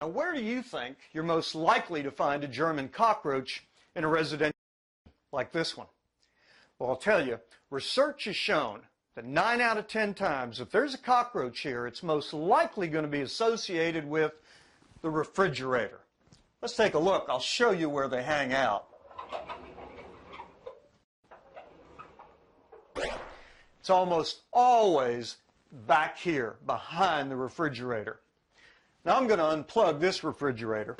Now, where do you think you're most likely to find a German cockroach in a residential like this one? Well, I'll tell you, research has shown that 9 out of 10 times, if there's a cockroach here, it's most likely going to be associated with the refrigerator. Let's take a look. I'll show you where they hang out. It's almost always back here, behind the refrigerator. Now I'm going to unplug this refrigerator,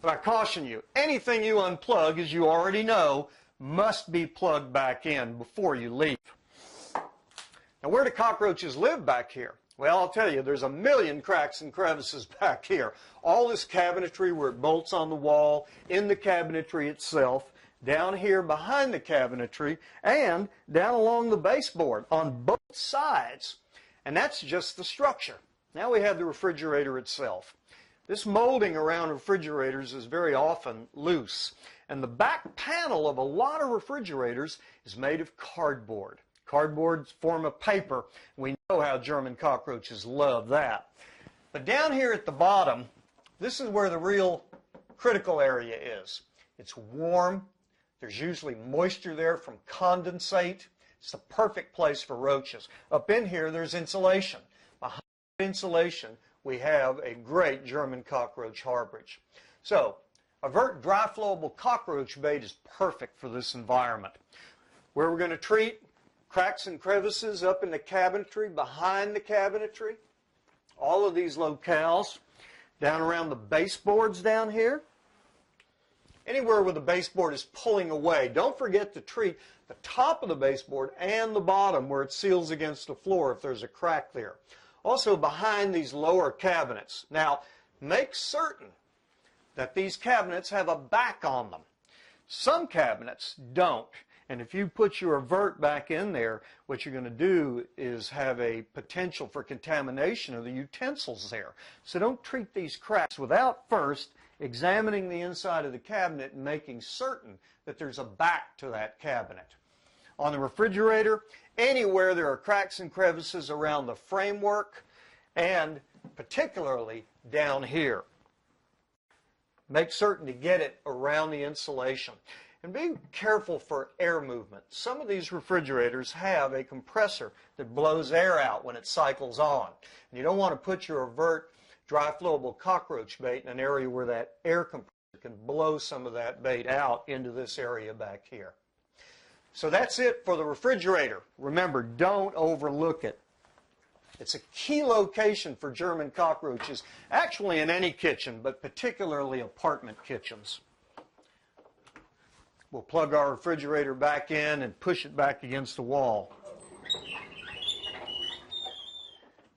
but I caution you, anything you unplug, as you already know, must be plugged back in before you leave. Now, where do cockroaches live back here? Well, I'll tell you, there's a million cracks and crevices back here. All this cabinetry where it bolts on the wall, in the cabinetry itself, down here behind the cabinetry, and down along the baseboard on both sides. And that's just the structure. Now we have the refrigerator itself. This molding around refrigerators is very often loose. And the back panel of a lot of refrigerators is made of cardboard. Cardboard's a form of paper. We know how German cockroaches love that. But down here at the bottom, this is where the real critical area is. It's warm. There's usually moisture there from condensate. It's the perfect place for roaches. Up in here, there's insulation. Behind insulation, we have a great German cockroach harborage. So, Avert dry flowable cockroach bait is perfect for this environment. Where we're going to treat cracks and crevices up in the cabinetry, behind the cabinetry, all of these locales, down around the baseboards down here, anywhere where the baseboard is pulling away. Don't forget to treat the top of the baseboard and the bottom where it seals against the floor if there's a crack there. Also behind these lower cabinets. Now, make certain that these cabinets have a back on them. Some cabinets don't. And if you put your Avert back in there, what you're going to do is have a potential for contamination of the utensils there. So don't treat these cracks without first examining the inside of the cabinet and making certain that there's a back to that cabinet. On the refrigerator, anywhere there are cracks and crevices around the framework, and particularly down here. Make certain to get it around the insulation. And be careful for air movement. Some of these refrigerators have a compressor that blows air out when it cycles on. And you don't want to put your Avert dry flowable cockroach bait in an area where that air compressor can blow some of that bait out into this area back here. So that's it for the refrigerator. Remember, don't overlook it. It's a key location for German cockroaches, actually in any kitchen, but particularly apartment kitchens. We'll plug our refrigerator back in and push it back against the wall.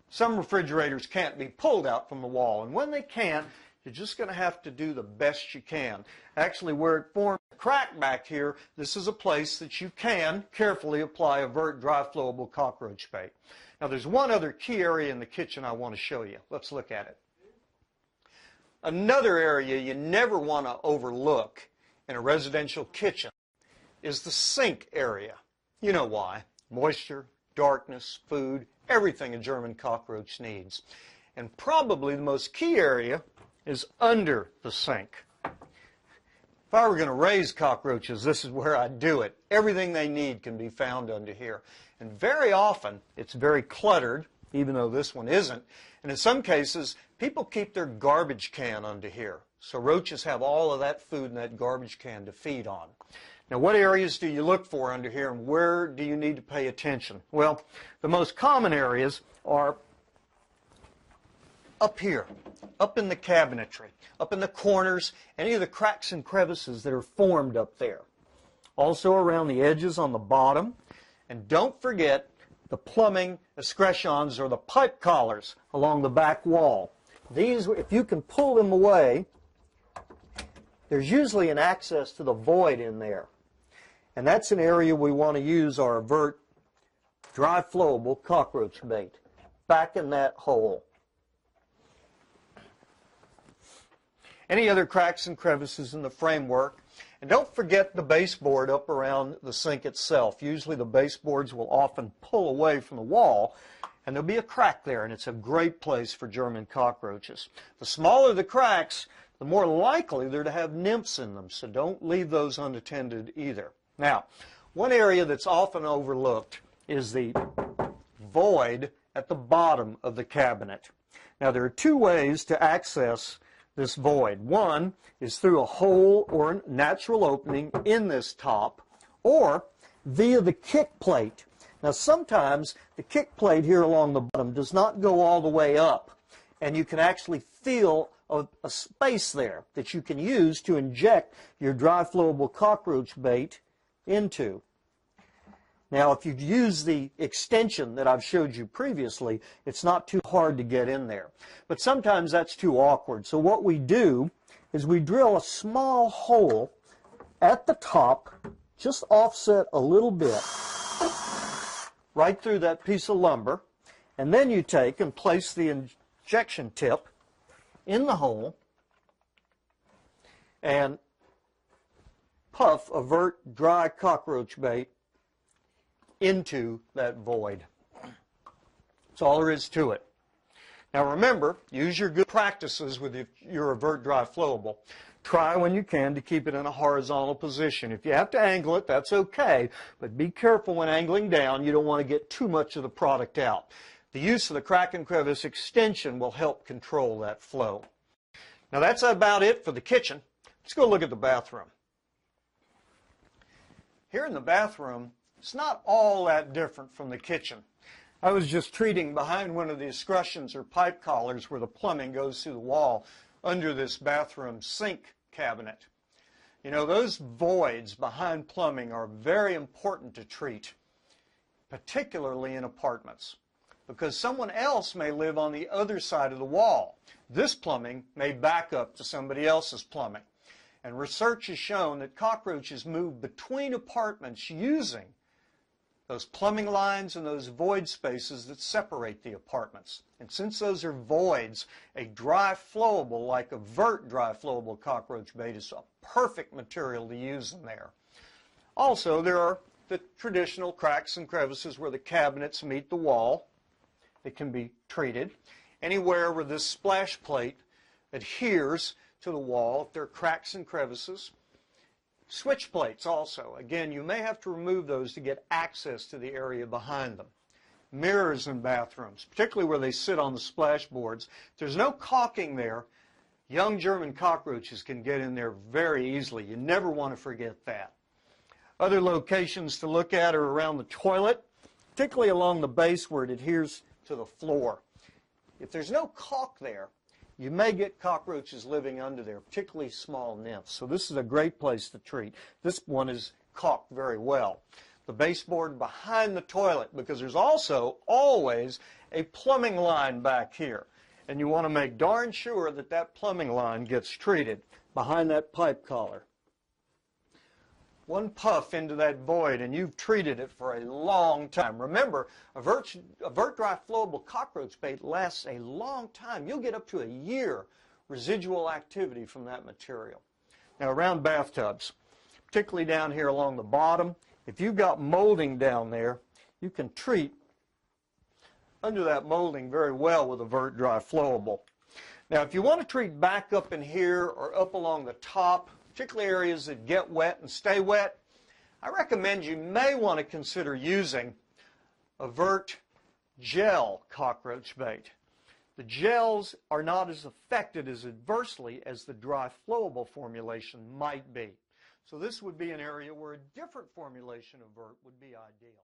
Some refrigerators can't be pulled out from the wall, and when they can't, you're just going to have to do the best you can. Actually, where it forms a crack back here, this is a place that you can carefully apply Avert dry flowable cockroach bait. Now, there's one other key area in the kitchen I want to show you. Let's look at it. Another area you never want to overlook in a residential kitchen is the sink area. You know why. Moisture, darkness, food, everything a German cockroach needs. And probably the most key area is under the sink. If I were going to raise cockroaches, this is where I'd do it. Everything they need can be found under here. And very often, it's very cluttered, even though this one isn't. And in some cases, people keep their garbage can under here. So roaches have all of that food in that garbage can to feed on. Now, what areas do you look for under here, and where do you need to pay attention? Well, the most common areas are up here, up in the cabinetry, up in the corners, any of the cracks and crevices that are formed up there. Also around the edges on the bottom. And don't forget the plumbing escutcheons or the pipe collars along the back wall. These, if you can pull them away, there's usually an access to the void in there. And that's an area we want to use our Avert dry flowable cockroach bait, back in that hole. Any other cracks and crevices in the framework. And don't forget the baseboard up around the sink itself. Usually the baseboards will often pull away from the wall, and there'll be a crack there, and it's a great place for German cockroaches. The smaller the cracks, the more likely they're to have nymphs in them, so don't leave those unattended either. Now, one area that's often overlooked is the void at the bottom of the cabinet. Now, there are two ways to access this void. One is through a hole or a natural opening in this top, or via the kick plate. Now, sometimes the kick plate here along the bottom does not go all the way up, and you can actually feel a space there that you can use to inject your dry flowable cockroach bait into. Now, if you use the extension that I've showed you previously, it's not too hard to get in there. But sometimes that's too awkward. So what we do is we drill a small hole at the top, just offset a little bit, right through that piece of lumber, and then you take and place the injection tip in the hole and puff avert dry cockroach bait into that void. That's all there is to it. Now remember, use your good practices with your avert dry flowable. Try when you can to keep it in a horizontal position. If you have to angle it, that's okay, but be careful when angling down. You don't want to get too much of the product out. The use of the crack and crevice extension will help control that flow. Now that's about it for the kitchen. Let's go look at the bathroom. Here in the bathroom, it's not all that different from the kitchen. I was just treating behind one of the escutcheons or pipe collars where the plumbing goes through the wall under this bathroom sink cabinet. You know, those voids behind plumbing are very important to treat, particularly in apartments, because someone else may live on the other side of the wall. This plumbing may back up to somebody else's plumbing. And research has shown that cockroaches move between apartments using those plumbing lines and those void spaces that separate the apartments. And since those are voids, a dry flowable, like avert dry flowable cockroach bait is a perfect material to use in there. Also, there are the traditional cracks and crevices where the cabinets meet the wall that can be treated. Anywhere where this splash plate adheres to the wall, if there are cracks and crevices. Switch plates also. Again, you may have to remove those to get access to the area behind them. Mirrors in bathrooms, particularly where they sit on the splash boards. If there's no caulking there, young German cockroaches can get in there very easily. You never want to forget that. Other locations to look at are around the toilet, particularly along the base where it adheres to the floor. If there's no caulk there, you may get cockroaches living under there, particularly small nymphs. So this is a great place to treat. This one is caulked very well. The baseboard behind the toilet, because there's also always a plumbing line back here. And you want to make darn sure that that plumbing line gets treated behind that pipe collar. One puff into that void and you've treated it for a long time. Remember, avert dry flowable cockroach bait lasts a long time. You'll get up to a year residual activity from that material. Now around bathtubs, particularly down here along the bottom, if you've got molding down there, you can treat under that molding very well with avert dry flowable. Now if you want to treat back up in here or up along the top, particularly areas that get wet and stay wet, I recommend you may want to consider using avert gel cockroach bait. The gels are not as affected as adversely as the dry flowable formulation might be. So this would be an area where a different formulation of avert would be ideal.